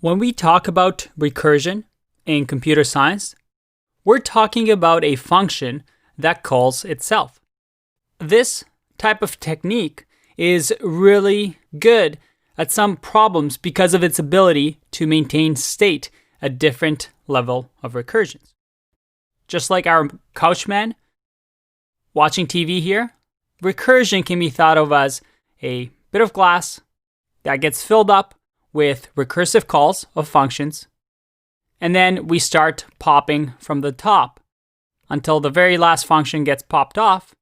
When we talk about recursion in computer science, we're talking about a function that calls itself. This type of technique is really good at some problems because of its ability to maintain state at different level of recursions. Just like our couchman watching TV here, recursion can be thought of as a bit of glass that gets filled up with recursive calls of functions, and then we start popping from the top until the very last function gets popped off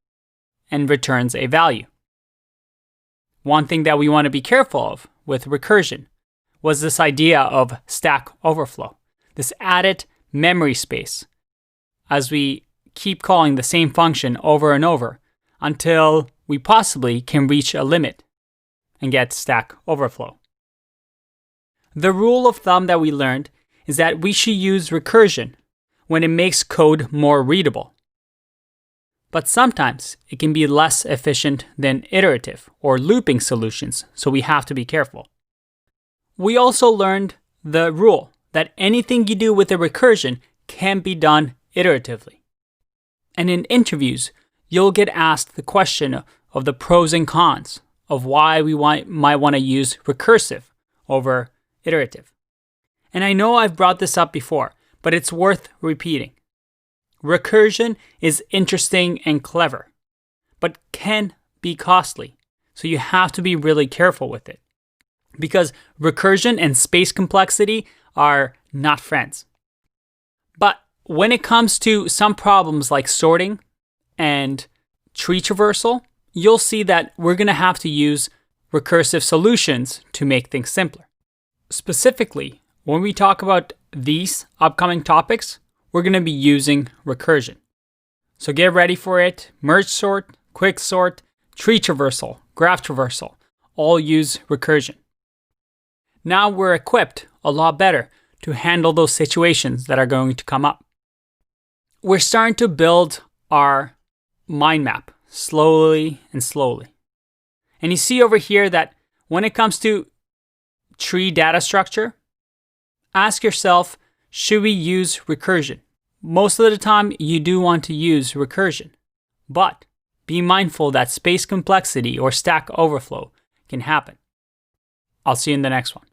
and returns a value. One thing that we want to be careful of with recursion was this idea of stack overflow, this added memory space, as we keep calling the same function over and over until we possibly can reach a limit and get stack overflow. The rule of thumb that we learned is that we should use recursion when it makes code more readable. But sometimes it can be less efficient than iterative or looping solutions, so we have to be careful. We also learned the rule that anything you do with a recursion can be done iteratively. And in interviews, you'll get asked the question of the pros and cons of why we might want to use recursive over iterative. And I know I've brought this up before, but it's worth repeating. Recursion is interesting and clever, but can be costly. So you have to be really careful with it, because recursion and space complexity are not friends. But when it comes to some problems like sorting and tree traversal, you'll see that we're going to have to use recursive solutions to make things simpler. Specifically, when we talk about these upcoming topics, we're going to be using recursion. So get ready for it. Merge sort, quick sort, tree traversal, graph traversal, all use recursion. Now we're equipped a lot better to handle those situations that are going to come up. We're starting to build our mind map slowly and slowly. And you see over here that when it comes to tree data structure, ask yourself, should we use recursion? Most of the time, you do want to use recursion, but be mindful that space complexity or stack overflow can happen. I'll see you in the next one.